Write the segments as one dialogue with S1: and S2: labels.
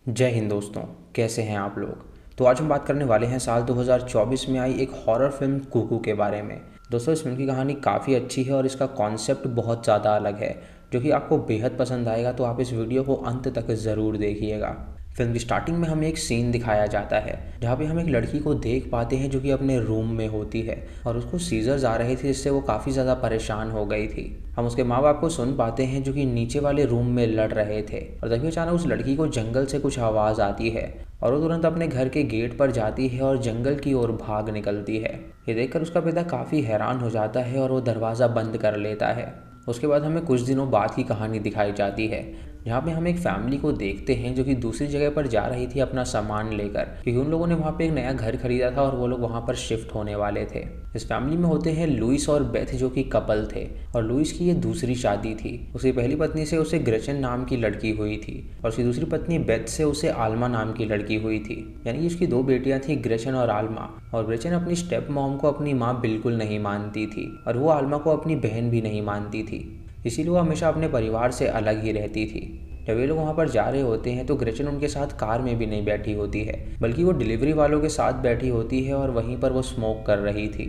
S1: जय हिंद दोस्तों। कैसे हैं आप लोग। तो आज हम बात करने वाले हैं साल 2024 में आई एक हॉरर फिल्म कुकू के बारे में। दोस्तों, इस फिल्म की कहानी काफ़ी अच्छी है और इसका कॉन्सेप्ट बहुत ज़्यादा अलग है, जो कि आपको बेहद पसंद आएगा। तो आप इस वीडियो को अंत तक ज़रूर देखिएगा। फिल्म की स्टार्टिंग में हमें एक सीन दिखाया जाता है जहाँ पे हम एक लड़की को देख पाते हैं जो कि अपने रूम में होती है और उसको सीजर्स आ रहे थे, जिससे वो काफ़ी ज़्यादा परेशान हो गई थी। हम उसके माँ बाप को सुन पाते हैं जो कि नीचे वाले रूम में लड़ रहे थे और तभी अचानक उस लड़की को जंगल से कुछ आवाज़ आती है और वो तुरंत अपने घर के गेट पर जाती है और जंगल की ओर भाग निकलती है। ये देखकर उसका पिता काफ़ी हैरान हो जाता है और वो दरवाज़ा बंद कर लेता है। उसके बाद हमें कुछ दिनों बाद की कहानी दिखाई जाती है जहाँ पे हम एक फैमिली को देखते हैं जो कि दूसरी जगह पर जा रही थी अपना सामान लेकर, क्योंकि उन लोगों ने वहाँ पे एक नया घर खरीदा था और वो लोग वहाँ पर शिफ्ट होने वाले थे। इस फैमिली में होते हैं लुइस और बेथ जो कि कपल थे और लुइस की ये दूसरी शादी थी। उसकी पहली पत्नी से उसे ग्रेचन नाम की लड़की हुई थी और उसकी दूसरी पत्नी बेथ से उसे आल्मा नाम की लड़की हुई थी। यानी कि उसकी दो बेटियां थी, ग्रेचन और आल्मा। और ग्रेचन अपनी स्टेप मॉम को अपनी माँ बिल्कुल नहीं मानती थी और वो आल्मा को अपनी बहन भी नहीं मानती थी, इसीलिए वो हमेशा अपने परिवार से अलग ही रहती थी। जब ये लोग वहाँ पर जा रहे होते हैं तो ग्रेचन उनके साथ कार में भी नहीं बैठी होती है, बल्कि वो डिलीवरी वालों के साथ बैठी होती है और वहीं पर वो स्मोक कर रही थी।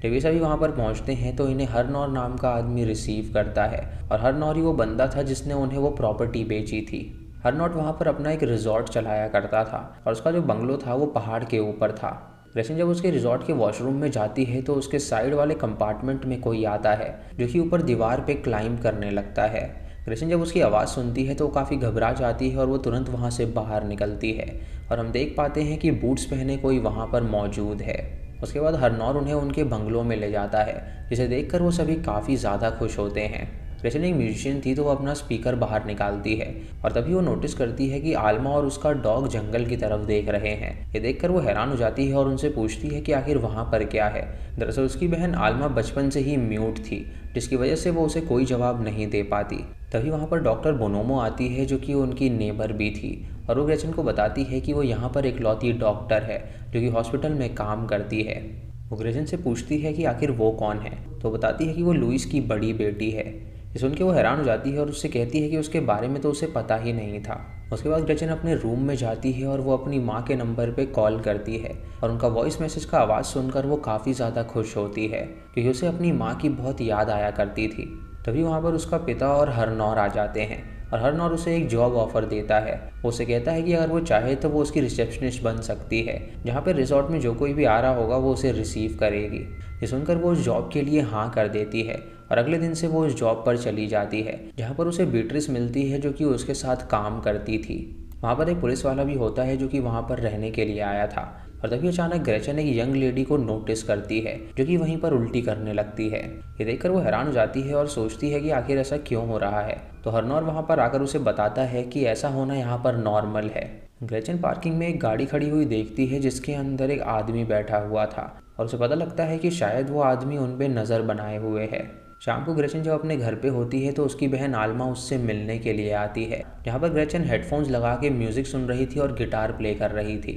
S1: जब ये सभी वहाँ पर पहुँचते हैं तो इन्हें हरनौर नाम का आदमी रिसीव करता है और हरनौर ही वो बंदा था जिसने उन्हें वो प्रॉपर्टी बेची थी। हरनौर वहाँ पर अपना एक रिजॉर्ट चलाया करता था और उसका जो बंगलो था वो पहाड़ के ऊपर था। ग्रेचन जब उसके रिजॉर्ट के वॉशरूम में जाती है तो उसके साइड वाले कंपार्टमेंट में कोई आता है जो कि ऊपर दीवार पे क्लाइंब करने लगता है। ग्रेचन जब उसकी आवाज़ सुनती है तो वो काफ़ी घबरा जाती है और वो तुरंत वहाँ से बाहर निकलती है और हम देख पाते हैं कि बूट्स पहने कोई वहाँ पर मौजूद है। उसके बाद हरनौर उन्हें उनके बंगलों में ले जाता है, जिसे देखकर वो सभी काफ़ी ज़्यादा खुश होते हैं। ग्रेचन एक म्यूजिशियन थी तो वो अपना स्पीकर बाहर निकालती है और तभी वो नोटिस करती है कि आल्मा और उसका डॉग जंगल की तरफ देख रहे हैं। ये देखकर वो हैरान हो जाती है और उनसे पूछती है कि आखिर वहाँ पर क्या है। दरअसल उसकी बहन आल्मा बचपन से ही म्यूट थी, जिसकी वजह से वो उसे कोई जवाब नहीं दे पाती। तभी वहाँ पर डॉक्टर बोनोमो आती है जो कि उनकी नेबर भी थी और वो ग्रेचन को बताती है कि वो यहाँ पर इकलौती डॉक्टर है जो कि हॉस्पिटल में काम करती है। वो ग्रेचन से पूछती है कि आखिर वो कौन है, तो बताती है कि वो लुइस की बड़ी बेटी है। ये सुन के वो हैरान हो जाती है और उससे कहती है कि उसके बारे में तो उसे पता ही नहीं था। उसके बाद ग्रेचन अपने रूम में जाती है और वो अपनी माँ के नंबर पे कॉल करती है और उनका वॉइस मैसेज का आवाज़ सुनकर वो काफ़ी ज़्यादा खुश होती है क्योंकि उसे अपनी माँ की बहुत याद आया करती थी। तभी वहाँ पर उसका पिता और हरनौर आ जाते हैं और हरनौर उसे एक जॉब ऑफर देता है। वो उसे कहता है कि अगर वो चाहे तो वो उसकी रिसेप्शनिस्ट बन सकती है, जहाँ पर रिजॉर्ट में जो कोई भी आ रहा होगा वो उसे रिसीव करेगी। ये सुनकर वो उस जॉब के लिए हाँ कर देती है और अगले दिन से वो उस जॉब पर चली जाती है, जहाँ पर उसे बीट्रिस मिलती है जो कि उसके साथ काम करती थी। वहाँ पर एक पुलिस वाला भी होता है जो कि वहाँ पर रहने के लिए आया था और तभी अचानक ग्रेचन एक यंग लेडी को नोटिस करती है जो कि वहीं पर उल्टी करने लगती है। ये देखकर वो हैरान हो जाती है और सोचती है कि आखिर ऐसा क्यों हो रहा है। तो हरनौर वहाँ पर आकर उसे बताता है कि ऐसा होना यहाँ पर नॉर्मल है। ग्रेचन पार्किंग में एक गाड़ी खड़ी हुई देखती है जिसके अंदर एक आदमी बैठा हुआ था और उसे पता लगता है कि शायद वो आदमी उन पे नज़र बनाए हुए है। शाम को ग्रेचन जब अपने घर पे होती है तो उसकी बहन आल्मा उससे मिलने के लिए आती है, जहाँ पर ग्रेचन हेडफोन्स लगा के म्यूजिक सुन रही थी और गिटार प्ले कर रही थी।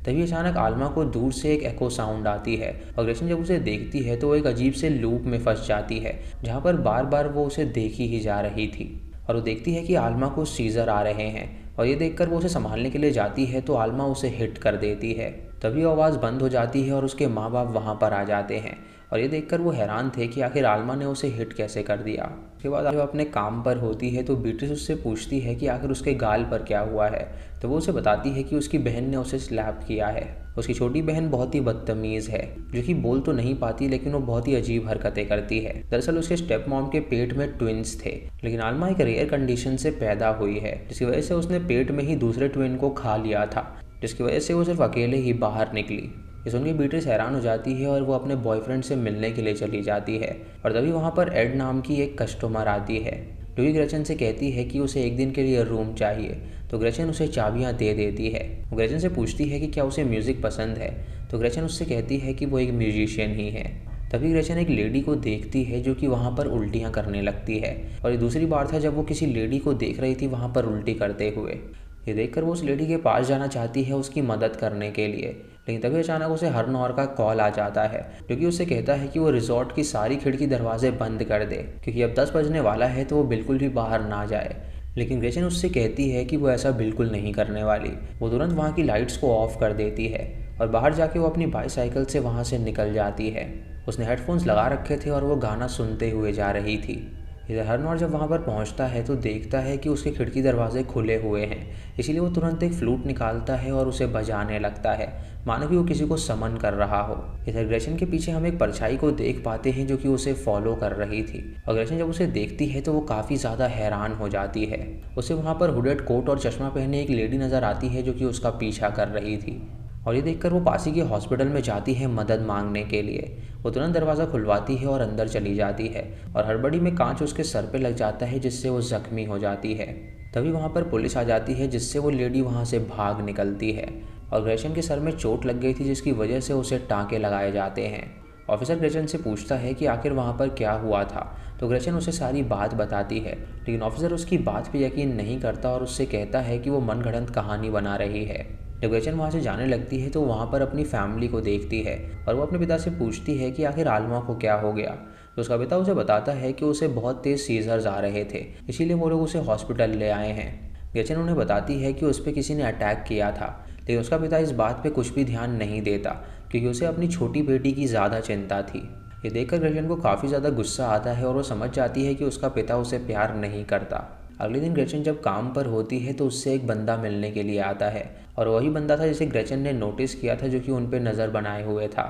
S1: तभी अचानक आल्मा को दूर से एक एको साउंड आती है और ग्रेचन जब उसे देखती है तो वो एक अजीब से लूप में फंस जाती है, जहाँ पर बार बार वो उसे देखी ही जा रही थी। और वो देखती है कि आल्मा को सीजर आ रहे हैं और ये देखकर वो उसे संभालने के लिए जाती है तो आल्मा उसे हिट कर देती है। तभी आवाज़ बंद हो जाती है और उसके माँ बाप वहाँ पर आ जाते हैं और ये देखकर वो हैरान थे कि आखिर आल्मा ने उसे हिट कैसे कर दिया। उसके बाद जब अपने काम पर होती है तो बीट्रिस उससे पूछती है कि आखिर उसके गाल पर क्या हुआ है, तो वो उसे बताती है कि उसकी बहन ने उसे स्लैप किया है। उसकी छोटी बहन बहुत ही बदतमीज़ है, जो कि बोल तो नहीं पाती लेकिन वो बहुत ही अजीब हरकतें करती है। दरअसल उसके स्टेप मॉम के पेट में ट्विंस थे, लेकिन आल्मा एक रेयर कंडीशन से पैदा हुई है जिसकी वजह से उसने पेट में ही दूसरे ट्विन को खा लिया था, जिसकी वजह से वो सिर्फ अकेले ही बाहर निकली। ये सुन के बीट्रिस हैरान हो जाती है और वो अपने बॉयफ्रेंड से मिलने के लिए चली जाती है और तभी वहाँ पर एड नाम की एक कस्टमर आती है जो कि ग्रेचन से कहती है कि उसे एक दिन के लिए रूम चाहिए। तो ग्रेचन उसे चाबियाँ दे देती है। वो ग्रेचन से पूछती है कि क्या उसे म्यूज़िक पसंद है, तो ग्रेचन उससे कहती है कि वो एक म्यूजिशियन ही है। तभी ग्रेचन एक लेडी को देखती है जो कि वहाँ पर उल्टियाँ करने लगती है और ये दूसरी बार था जब वो किसी लेडी को देख रही थी वहाँ पर उल्टी करते हुए। ये देखकर वो उस लेडी के पास जाना चाहती है उसकी मदद करने के लिए, लेकिन तभी अचानक उसे हरनौर का कॉल आ जाता है जो कि उससे कहता है कि वो रिजॉर्ट की सारी खिड़की दरवाजे बंद कर दे क्योंकि अब 10 बजने वाला है तो वो बिल्कुल भी बाहर ना जाए। लेकिन ग्रेचन उससे कहती है कि वो ऐसा बिल्कुल नहीं करने वाली। वो तुरंत वहाँ की लाइट्स को ऑफ कर देती है और बाहर जाके वो अपनी बाईसाइकिल से वहाँ से निकल जाती है। उसने हेडफोन्स लगा रखे थे और वो गाना सुनते हुए जा रही थी। इधर हरनौर जब वहाँ पर पहुँचता है तो देखता है कि उसके खिड़की दरवाजे खुले हुए हैं, इसीलिए वो तुरंत एक फ्लूट निकालता है और उसे बजाने लगता है, मानो कि वो किसी को समन कर रहा हो। इधर ग्रेचन के पीछे हम एक परछाई को देख पाते हैं जो कि उसे फॉलो कर रही थी, और ग्रेचन जब उसे देखती है तो वो काफ़ी ज़्यादा हैरान हो जाती है। उसे वहाँ पर हुडेड कोट और चश्मा पहने एक लेडी नज़र आती है जो कि उसका पीछा कर रही थी, और ये देखकर वो पास ही के हॉस्पिटल में जाती है मदद मांगने के लिए। वो तुरंत दरवाज़ा खुलवाती है और अंदर चली जाती है, और हड़बड़ी में कांच उसके सर पे लग जाता है जिससे वो जख्मी हो जाती है। तभी वहाँ पर पुलिस आ जाती है जिससे वो लेडी वहाँ से भाग निकलती है, और ग्रेचन के सर में चोट लग गई थी जिसकी वजह से उसे टाँके लगाए जाते हैं। ऑफिसर ग्रेचन से पूछता है कि आखिर वहाँ पर क्या हुआ था, तो ग्रेचन उसे सारी बात बताती है, लेकिन ऑफिसर उसकी बात पे यकीन नहीं करता और उससे कहता है कि वो मनगढ़ंत कहानी बना रही है। जब ग्रेचन वहाँ से जाने लगती है तो वहाँ पर अपनी फैमिली को देखती है, और वो अपने पिता से पूछती है कि आखिर आलमा को क्या हो गया। तो उसका पिता उसे बताता है कि उसे बहुत तेज़ सीजर्स आ रहे थे, इसीलिए वो लोग उसे हॉस्पिटल ले आए हैं। ग्रेचन उन्हें बताती है कि उस पर किसी ने अटैक किया था, लेकिन उसका पिता इस बात पे कुछ भी ध्यान नहीं देता क्योंकि उसे अपनी छोटी बेटी की ज़्यादा चिंता थी। ये देखकर ग्रेचन को काफ़ी ज़्यादा गुस्सा आता है और वो समझ जाती है कि उसका पिता उसे प्यार नहीं करता। अगले दिन ग्रेचन जब काम पर होती है तो उससे एक बंदा मिलने के लिए आता है, और वही बंदा था जिसे ग्रेचन ने नोटिस किया था, जो कि उन पर नज़र बनाए हुए था।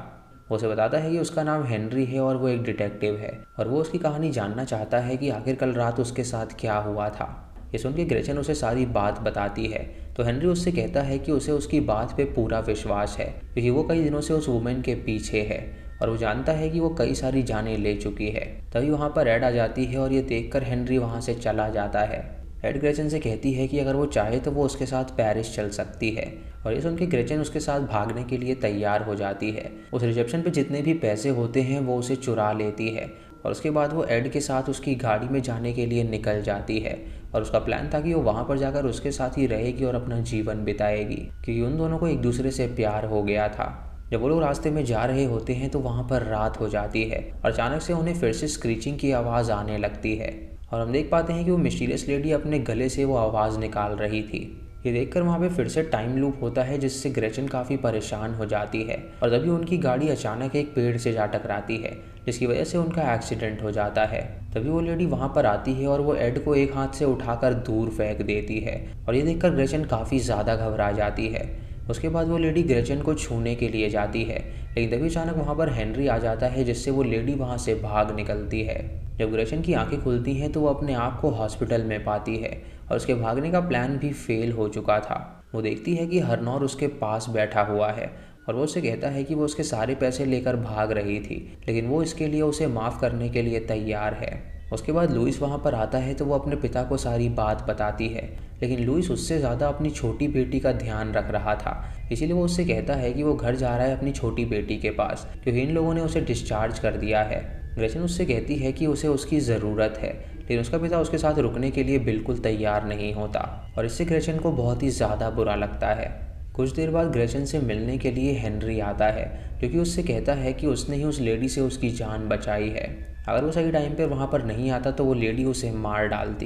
S1: वो उसे बताता है कि उसका नाम हेनरी है और वो एक डिटेक्टिव है, और वो उसकी कहानी जानना चाहता है कि आखिर कल रात उसके साथ क्या हुआ था। ये सुन के ग्रेचन उसे सारी बात बताती है, तो हेनरी उससे कहता है कि उसे उसकी बात पे पूरा विश्वास है क्योंकि वो कई दिनों से उस वुमेन के पीछे है, और वो जानता है कि वो कई सारी जानें ले चुकी है। तभी वहाँ पर एड आ जाती है और ये देखकर हेनरी वहाँ से चला जाता है। एड ग्रेचन से कहती है कि अगर वो चाहे तो वो उसके साथ पेरिस चल सकती है, और ये सुन के ग्रेचन उसके साथ भागने के लिए तैयार हो जाती है। उस रिसेप्शन पे जितने भी पैसे होते हैं वो उसे चुरा लेती है, और उसके बाद वो एड के साथ उसकी गाड़ी में जाने के लिए निकल जाती है, और उसका प्लान था कि वो वहाँ पर जाकर उसके साथ ही रहेगी और अपना जीवन बिताएगी क्योंकि उन दोनों को एक दूसरे से प्यार हो गया था। जब वो लोग रास्ते में जा रहे होते हैं तो वहाँ पर रात हो जाती है, और अचानक से उन्हें फिर से स्क्रीचिंग की आवाज़ आने लगती है, और हम देख पाते हैं कि वो मिस्टीरियस लेडी अपने गले से वो आवाज़ निकाल रही थी। ये देखकर वहाँ पे फिर से टाइम लूप होता है जिससे ग्रेचन काफ़ी परेशान हो जाती है, और तभी उनकी गाड़ी अचानक एक पेड़ से जा टकराती है जिसकी वजह से उनका एक्सीडेंट हो जाता है। तभी वो लेडी वहाँ पर आती है और वो एड को एक हाथ से उठाकर दूर फेंक देती है, और ये देखकर ग्रेचन काफ़ी ज़्यादा घबरा जाती है। उसके बाद वो लेडी ग्रेचन को छूने के लिए जाती है, लेकिन तभी अचानक वहाँ पर हेनरी आ जाता है जिससे वो लेडी वहाँ से भाग निकलती है। जब ग्रेचन की आंखें खुलती हैं तो वो अपने आप को हॉस्पिटल में पाती है, और उसके भागने का प्लान भी फेल हो चुका था। वो देखती है कि हरनौर उसके पास बैठा हुआ है, और वो उससे कहता है कि वो उसके सारे पैसे लेकर भाग रही थी, लेकिन वो इसके लिए उसे माफ़ करने के लिए तैयार है। उसके बाद लुइस वहाँ पर आता है तो वो अपने पिता को सारी बात बताती है, लेकिन लुइस उससे ज़्यादा अपनी छोटी बेटी का ध्यान रख रहा था, इसीलिए वो उससे कहता है कि वो घर जा रहा है अपनी छोटी बेटी के पास क्योंकि इन लोगों ने उसे डिस्चार्ज कर दिया है। ग्रेचन उससे कहती है कि उसे उसकी ज़रूरत है, लेकिन उसका पिता उसके साथ रुकने के लिए बिल्कुल तैयार नहीं होता, और इससे ग्रेचन को बहुत ही ज़्यादा बुरा लगता है। कुछ देर बाद ग्रेचन से मिलने के लिए हेनरी आता है, क्योंकि उससे कहता है कि उसने ही उस लेडी से उसकी जान बचाई है। अगर वो सही टाइम पर वहाँ पर नहीं आता तो वो लेडी उसे मार डालती।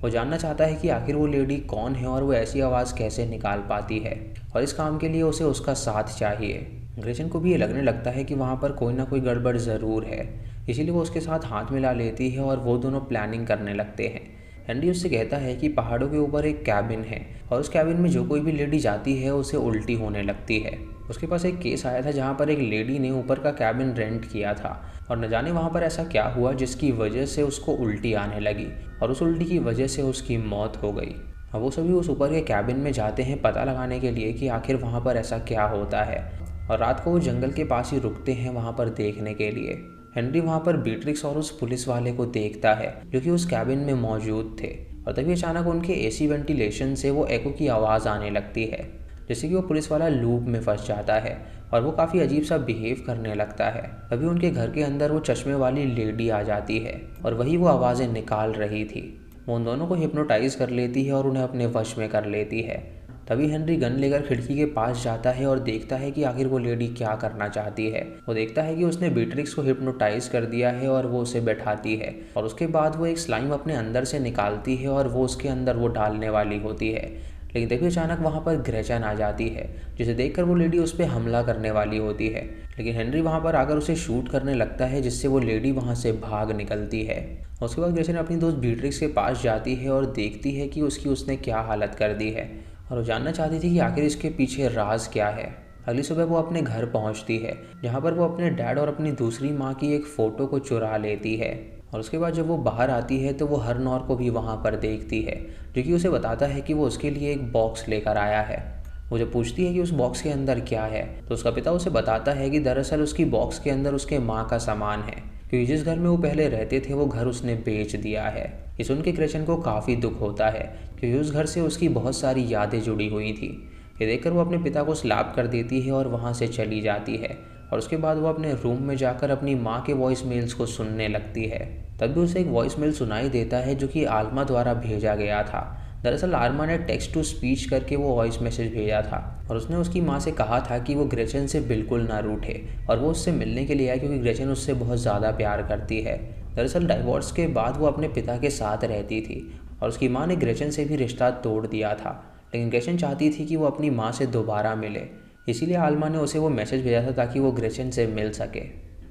S1: वो जानना चाहता है कि आखिर वो लेडी कौन है और वो ऐसी आवाज़ कैसे निकाल पाती है, और इस काम के लिए उसे उसका साथ चाहिए। ग्रेचन को भी ये लगने लगता है कि वहाँ पर कोई ना कोई गड़बड़ ज़रूर है, इसीलिए वो उसके साथ हाथ मिला लेती है और वो दोनों प्लानिंग करने लगते हैं। हेनरी उससे कहता है कि पहाड़ों के ऊपर एक कैबिन है, और उस कैबिन में जो कोई भी लेडी जाती है उसे उल्टी होने लगती है। उसके पास एक केस आया था जहाँ पर एक लेडी ने ऊपर का कैबिन रेंट किया था, और न जाने वहाँ पर ऐसा क्या हुआ जिसकी वजह से उसको उल्टी आने लगी, और उस उल्टी की वजह से उसकी मौत हो गई। अब वो सभी उस ऊपर के कैबिन में जाते हैं पता लगाने के लिए कि आखिर वहाँ पर ऐसा क्या होता है, और रात को वो जंगल के पास ही रुकते हैं वहाँ पर देखने के लिए। हेनरी वहाँ पर बीट्रिक्स और उस पुलिस वाले को देखता है जो कि उस कैबिन में मौजूद थे, और तभी अचानक उनके एसी वेंटिलेशन से वो एको की आवाज़ आने लगती है, जैसे कि वो पुलिस वाला लूप में फंस जाता है और वो काफ़ी अजीब सा बिहेव करने लगता है। तभी उनके घर के अंदर वो चश्मे वाली लेडी आ जाती है, और वही वो आवाज़ें निकाल रही थी। वो उन दोनों को हिप्नोटाइज कर लेती है और उन्हें अपने वश में कर लेती है। तभी हेनरी गन लेकर खिड़की के पास जाता है और देखता है कि आखिर वो लेडी क्या करना चाहती है। वो देखता है कि उसने बीट्रिक्स को हिप्नोटाइज कर दिया है और वो उसे बैठाती है और उसके बाद वो एक स्लाइम अपने अंदर से निकालती है और वो उसके अंदर वो डालने वाली होती है। लेकिन तभी अचानक वहाँ पर ग्रेचन आ जाती है, जिसे देखकर वो लेडी उस पर हमला करने वाली होती है। लेकिन हेनरी वहाँ पर आकर उसे शूट करने लगता है, जिससे वो लेडी वहाँ से भाग निकलती है। उसके बाद ग्रेचन अपनी दोस्त बीट्रिक्स के पास जाती है और देखती है कि उसने क्या हालत कर दी है और वो जानना चाहती थी कि आखिर इसके पीछे राज क्या है। अगली सुबह वो अपने घर पहुंचती है, जहां पर वो अपने डैड और अपनी दूसरी माँ की एक फ़ोटो को चुरा लेती है। और उसके बाद जब वो बाहर आती है तो वो हरनौर को भी वहाँ पर देखती है, जो कि उसे बताता है कि वो उसके लिए एक बॉक्स लेकर आया है। वो जब पूछती है कि उस बॉक्स के अंदर क्या है, तो उसका पिता उसे बताता है कि दरअसल उसकी बॉक्स के अंदर उसके माँ का सामान है, क्योंकि जिस घर में वो पहले रहते थे वो घर उसने बेच दिया है। ये सुन के ग्रेचन को काफ़ी दुख होता है, क्योंकि उस घर से उसकी बहुत सारी यादें जुड़ी हुई थी। ये देखकर वो अपने पिता को स्लैप कर देती है और वहाँ से चली जाती है। और उसके बाद वो अपने रूम में जाकर अपनी माँ के वॉइस मेल्स को सुनने लगती है। तभी उसे एक वॉइस मेल सुनाई देता है, जो कि आल्मा द्वारा भेजा गया था। दरअसल आल्मा ने टेक्स्ट टू स्पीच करके वो वॉइस मैसेज भेजा था और उसने उसकी माँ से कहा था कि वो ग्रेचन से बिल्कुल ना रूठे और वो उससे मिलने के लिए आए, क्योंकि ग्रेचन उससे बहुत ज़्यादा प्यार करती है। दरअसल डाइवोर्स के बाद वो अपने पिता के साथ रहती थी और उसकी माँ ने ग्रेचन से भी रिश्ता तोड़ दिया था, लेकिन ग्रेचन चाहती थी कि वो अपनी माँ से दोबारा मिले, इसीलिए आल्मा ने उसे वो मैसेज भेजा था ताकि वो ग्रेचन से मिल सके।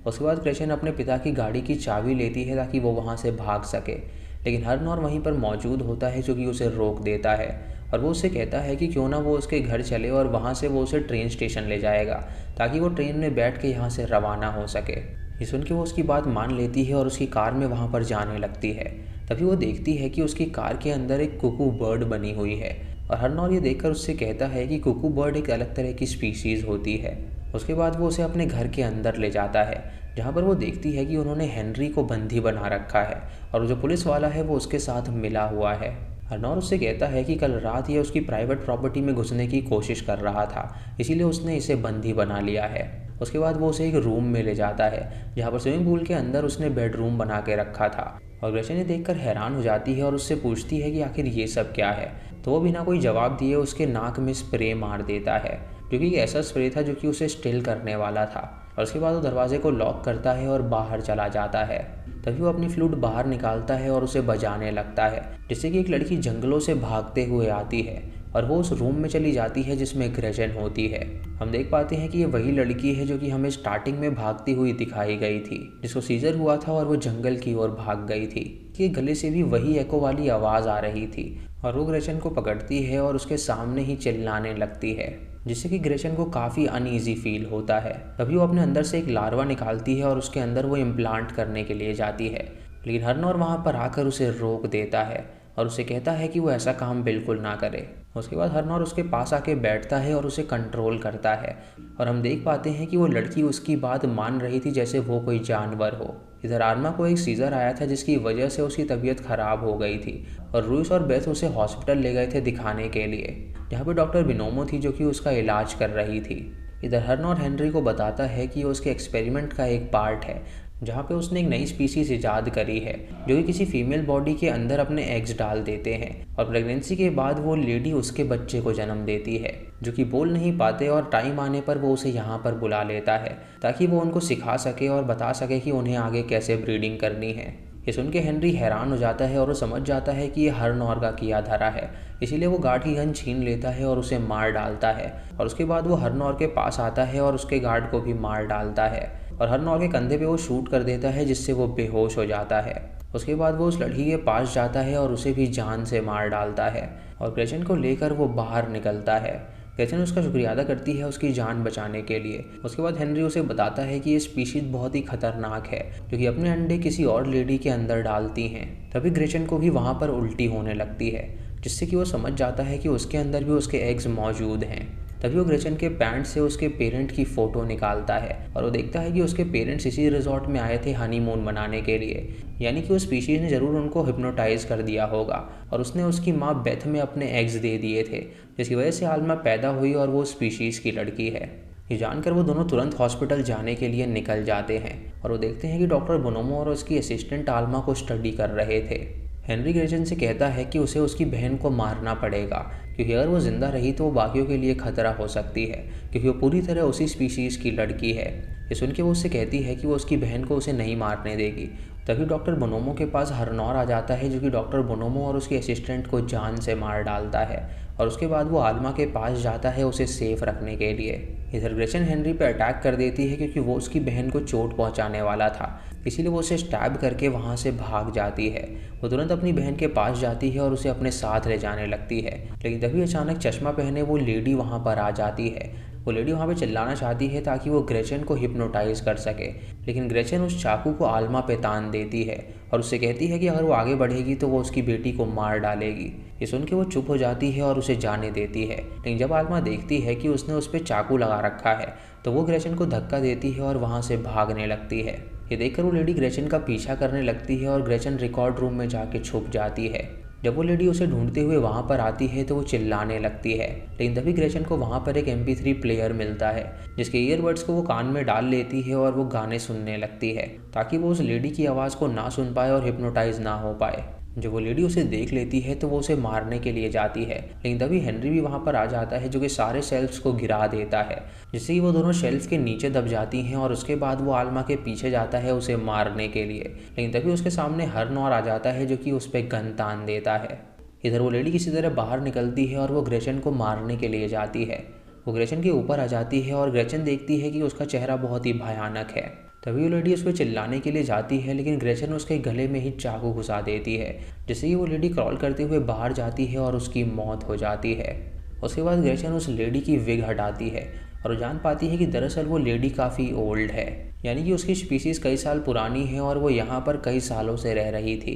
S1: उसके बाद ग्रेचन अपने पिता की गाड़ी की चाबी लेती है ताकि वो वहाँ से भाग सके, लेकिन हरनौर वहीं पर मौजूद होता है, जो कि उसे रोक देता है और वो उससे कहता है कि क्यों ना वो उसके घर चले और वहाँ से वो उसे ट्रेन स्टेशन ले जाएगा ताकि वो ट्रेन में बैठ के यहाँ से रवाना हो सके। ये सुन के वो उसकी बात मान लेती है और उसकी कार में वहाँ पर जाने लगती है। तभी वो देखती है कि उसकी कार के अंदर एक कुकू बर्ड बनी हुई है और हरनौर ये देखकर उससे कहता है कि कुकू बर्ड एक अलग तरह की स्पीशीज़ होती है। उसके बाद वो उसे अपने घर के अंदर ले जाता है, जहाँ पर वो देखती है कि उन्होंने हेनरी को बंदी बना रखा है और जो पुलिस वाला है वो उसके साथ मिला हुआ है। हरनौर उससे कहता है कि कल रात ये उसकी प्राइवेट प्रॉपर्टी में घुसने की कोशिश कर रहा था, इसीलिए उसने इसे बंदी बना लिया है। उसके बाद वो उसे एक रूम में ले जाता है, जहाँ पर स्विमिंग पूल के अंदर उसने बेडरूम बना के रखा था और ग्रेचन ये देखकर हैरान हो जाती है और उससे पूछती है कि आखिर ये सब क्या है। तो वो बिना कोई जवाब दिए उसके नाक में स्प्रे मार देता है, जो कि एक ऐसा स्प्रे था जो कि उसे स्टिल करने वाला था। और उसके बाद वो दरवाजे को लॉक करता है और बाहर चला जाता है। तभी वो अपनी फ्लूट बाहर निकालता है और उसे बजाने लगता है, जिससे कि एक लड़की जंगलों से भागते हुए आती है और वो उस रूम में चली जाती है जिसमें ग्रेचन होती है। हम देख पाते हैं कि ये वही लड़की है जो कि हमें स्टार्टिंग में भागती हुई दिखाई गई थी, जिसको सीजर हुआ था और वो जंगल की ओर भाग गई थी। कि गले से भी वही एको वाली आवाज़ आ रही थी और वो ग्रेचन को पकड़ती है और उसके सामने ही चिल्लाने लगती है, जिससे कि ग्रेचन को काफ़ी अनईजी फील होता है। तभी वो अपने अंदर से एक लार्वा निकालती है और उसके अंदर वो इम्प्लांट करने के लिए जाती है, लेकिन हरनौर वहाँ पर आकर उसे रोक देता है और उसे कहता है कि वो ऐसा काम बिल्कुल ना करे। उसके बाद हरनौर उसके पास आके बैठता है और उसे कंट्रोल करता है और हम देख पाते हैं कि वो लड़की उसकी बात मान रही थी जैसे वो कोई जानवर हो। इधर आर्मा को एक सीजर आया था जिसकी वजह से उसकी तबीयत ख़राब हो गई थी और रूस और बेथ उसे हॉस्पिटल ले गए थे दिखाने के लिए, जहाँ पे डॉक्टर बिनोमो थी जो कि उसका इलाज कर रही थी। इधर हरनौर हेनरी को बताता है कि ये उसके एक्सपेरिमेंट का एक पार्ट है, जहाँ पे उसने एक नई स्पीसीज ईजाद करी है जो कि किसी फीमेल बॉडी के अंदर अपने एग्स डाल देते हैं और प्रेगनेंसी के बाद वो लेडी उसके बच्चे को जन्म देती है, जो कि बोल नहीं पाते और टाइम आने पर वो उसे यहाँ पर बुला लेता है ताकि वो उनको सिखा सके और बता सके कि उन्हें आगे कैसे ब्रीडिंग करनी है। ये सुन के हेनरी हैरान हो जाता है और वो समझ जाता है कि ये हरनौर का किया धरा है, इसीलिए वो गार्ड की गन छीन लेता है और उसे मार डालता है और उसके बाद वो हरनौर के पास आता है और उसके गार्ड को भी मार डालता है और हरनौर के कंधे पे वो शूट कर देता है जिससे वो बेहोश हो जाता है। उसके बाद वो उस लड़की के पास जाता है और उसे भी जान से मार डालता है और ग्रेचन को लेकर वो बाहर निकलता है। ग्रेचन उसका शुक्रिया अदा करती है उसकी जान बचाने के लिए। उसके बाद हेनरी उसे बताता है कि ये स्पीशीज बहुत ही खतरनाक है जो कि अपने अंडे किसी और लेडी के अंदर डालती हैं। तभी ग्रेचन को भी वहाँ पर उल्टी होने लगती है, जिससे कि वो समझ जाता है कि उसके अंदर भी उसके एग्स मौजूद हैं। तभी वो ग्रेचन के पैंट से उसके पेरेंट की फ़ोटो निकालता है और वो देखता है कि उसके पेरेंट्स इसी रिजॉर्ट में आए थे हनीमून मनाने के लिए, यानी कि उस स्पीशीज़ ने ज़रूर उनको हिप्नोटाइज कर दिया होगा और उसने उसकी माँ बेथ में अपने एग्स दे दिए थे, जिसकी वजह से आल्मा पैदा हुई और वो स्पीशीज़ की लड़की है। ये जानकर वो दोनों तुरंत हॉस्पिटल जाने के लिए निकल जाते हैं और वो देखते हैं कि डॉक्टर बोनोमो और उसकी असिस्टेंट आल्मा को स्टडी कर रहे थे। हेनरी ग्रेचन से कहता है कि उसे उसकी बहन को मारना पड़ेगा, क्योंकि अगर वो ज़िंदा रही तो वो बाकियों के लिए खतरा हो सकती है, क्योंकि वो पूरी तरह उसी स्पीशीज़ की लड़की है। ये सुन के वो उससे कहती है कि वो उसकी बहन को उसे नहीं मारने देगी। तभी डॉक्टर बोनोमो के पास हरनौर आ जाता है, जो कि डॉक्टर बोनोमो और उसके असिस्टेंट को जान से मार डालता है। और उसके बाद वो आल्मा के पास जाता है उसे सेफ रखने के लिए। इधर ग्रेचन हेनरी पे अटैक कर देती है, क्योंकि वो उसकी बहन को चोट पहुंचाने वाला था, इसीलिए वो उसे स्टैब करके वहाँ से भाग जाती है। वो तुरंत अपनी बहन के पास जाती है और उसे अपने साथ ले जाने लगती है। लेकिन तभी अचानक चश्मा पहने वो लेडी वहाँ पर आ जाती है। वो लेडी वहाँ पे चिल्लाना चाहती है ताकि वो ग्रेचन को हिप्नोटाइज कर सके, लेकिन ग्रेचन उस चाकू को आल्मा पे तान देती है और उससे कहती है कि अगर वो आगे बढ़ेगी तो वो उसकी बेटी को मार डालेगी। ये सुन के वो चुप हो जाती है और उसे जाने देती है। लेकिन जब आल्मा देखती है कि उसने उस पर चाकू लगा रखा है तो वो ग्रेचन को धक्का देती है और वहाँ से भागने लगती है। ये देखकर वो लेडी ग्रेचन का पीछा करने लगती है और ग्रेचन रिकॉर्ड रूम में जाके छुप जाती है। जब वो लेडी उसे ढूंढते हुए वहाँ पर आती है तो वो चिल्लाने लगती है, लेकिन तभी ग्रेचन को वहाँ पर एक MP3 प्लेयर मिलता है, जिसके ईयरबड्स को वो कान में डाल लेती है और वो गाने सुनने लगती है ताकि वो उस लेडी की आवाज़ को ना सुन पाए और हिप्नोटाइज ना हो पाए। जब वो लेडी उसे देख लेती है तो वो उसे मारने के लिए जाती है, लेकिन तभी हेनरी भी वहाँ पर आ जाता है, जो कि सारे शेल्फ्स को गिरा देता है, जिससे कि वो दोनों शेल्फ के नीचे दब जाती हैं। और उसके बाद वो आल्मा के पीछे जाता है उसे मारने के लिए, लेकिन तभी उसके सामने हरनौर आ जाता है, जो कि उस पर गन तान देता है। इधर वो लेडी किसी तरह बाहर निकलती है और वो ग्रेचन को मारने के लिए जाती है। वो ग्रेचन के ऊपर आ जाती है और ग्रेचन देखती है कि उसका चेहरा बहुत ही भयानक है। तभी वो लेडी उस पर चिल्लाने के लिए जाती है, लेकिन ग्रेचन उसके गले में ही चाकू घुसा देती है, जिससे कि वो लेडी क्रॉल करते हुए बाहर जाती है और उसकी मौत हो जाती है। उसके बाद ग्रेचन उस लेडी की विग हटाती है और जान पाती है कि दरअसल वो लेडी काफ़ी ओल्ड है, यानी कि उसकी स्पीसीज़ कई साल पुरानी है और वो यहाँ पर कई सालों से रह रही थी।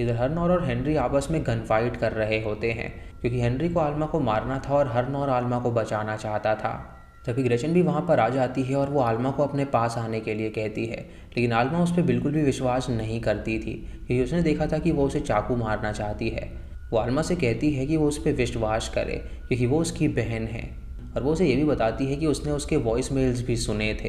S1: इधर हरनौर और हेनरी आपस में गन फाइट कर रहे होते हैं, क्योंकि हेनरी को आल्मा को मारना था और हरनौर आल्मा को बचाना चाहता था। तभी ग्रेचन भी वहाँ पर आ जाती है और वो आल्मा को अपने पास आने के लिए कहती है, लेकिन आल्मा उस पर बिल्कुल भी विश्वास नहीं करती थी, क्योंकि उसने देखा था कि वो उसे चाकू मारना चाहती है। वो आल्मा से कहती है कि वो उस पर विश्वास करे, क्योंकि वो उसकी बहन है, और वो उसे ये भी बताती है कि उसने उसके वॉइस मेल्स भी सुने थे।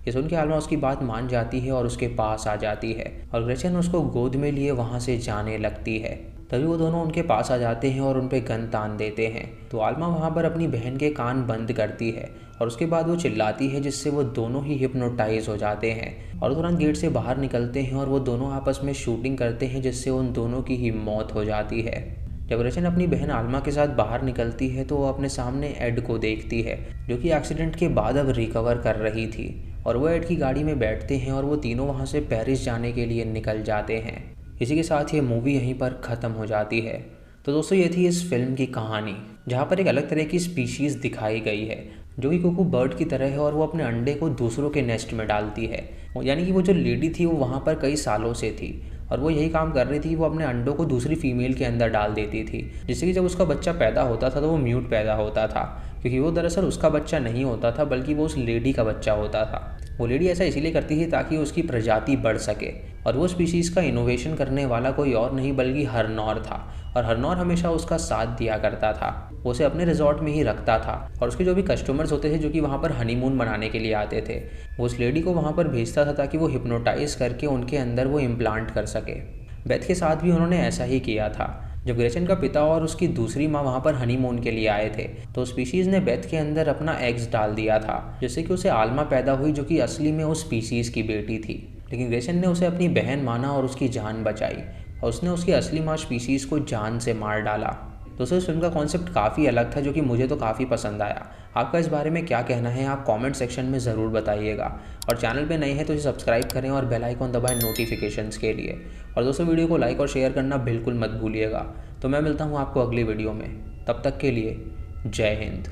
S1: ये सुन के आल्मा उसकी बात मान जाती है और उसके पास आ जाती है, और ग्रेचन उसको गोद में लिए वहाँ से जाने लगती है। तभी वो दोनों उनके पास आ जाते हैं और उन पे गन तान देते हैं। तो आल्मा वहाँ पर अपनी बहन के कान बंद करती है और उसके बाद वो चिल्लाती है, जिससे वो दोनों ही हिप्नोटाइज हो जाते हैं और तुरंत गेट से बाहर निकलते हैं और वो दोनों आपस में शूटिंग करते हैं, जिससे उन दोनों की ही मौत हो जाती है। जब ग्रेचन अपनी बहन आल्मा के साथ बाहर निकलती है तो वो अपने सामने एड को देखती है, जो कि एक्सीडेंट के बाद अब रिकवर कर रही थी, और वो एड की गाड़ी में बैठते हैं और वो तीनों वहाँ से पेरिस जाने के लिए निकल जाते हैं। इसी के साथ ये मूवी यहीं पर ख़त्म हो जाती है। तो दोस्तों ये थी इस फिल्म की कहानी, जहाँ पर एक अलग तरह की स्पीशीज़ दिखाई गई है, जो कि कुकू बर्ड की तरह है और वो अपने अंडे को दूसरों के नेस्ट में डालती है। यानी कि वो जो लेडी थी वो वहाँ पर कई सालों से थी और वो यही काम कर रही थी, वो अपने अंडों को दूसरी फीमेल के अंदर डाल देती थी, जिससे कि जब उसका बच्चा पैदा होता था तो वो म्यूट पैदा होता था, क्योंकि वो दरअसल उसका बच्चा नहीं होता था बल्कि वो उस लेडी का बच्चा होता था। वो लेडी ऐसा इसीलिए करती थी ताकि उसकी प्रजाति बढ़ सके, और वो स्पीशीज़ का इनोवेशन करने वाला कोई और नहीं बल्कि हरनौर था, और हरनौर हमेशा उसका साथ दिया करता था। वो उसे अपने रिजॉर्ट में ही रखता था और उसके जो भी कस्टमर्स होते थे जो कि वहाँ पर हनीमून मनाने के लिए आते थे, वो उस लेडी को वहाँ पर भेजता था ताकि वो हिप्नोटाइज करके उनके अंदर वो इम्प्लांट कर सके। बेथ के साथ भी उन्होंने ऐसा ही किया था। जब ग्रेचन का पिता और उसकी दूसरी माँ वहाँ पर हनीमून के लिए आए थे तो स्पीशीज़ ने बेथ के अंदर अपना एग्स डाल दिया था, जिससे कि उसे आल्मा पैदा हुई, जो कि असली में उस स्पीशीज़ की बेटी थी। लेकिन ग्रेचन ने उसे अपनी बहन माना और उसकी जान बचाई, और उसने उसकी असली माँ स्पीशीज़ को जान से मार डाला। दोस्तों इस फिल्म का कॉन्सेप्ट काफ़ी अलग था, जो कि मुझे तो काफ़ी पसंद आया। आपका इस बारे में क्या कहना है आप कमेंट सेक्शन में ज़रूर बताइएगा, और चैनल पे नए हैं तो इसे सब्सक्राइब करें और बेल आइकॉन दबाएं नोटिफिकेशंस के लिए। और दोस्तों वीडियो को लाइक और शेयर करना बिल्कुल मत भूलिएगा। तो मैं मिलता हूँ आपको अगली वीडियो में, तब तक के लिए जय हिंद।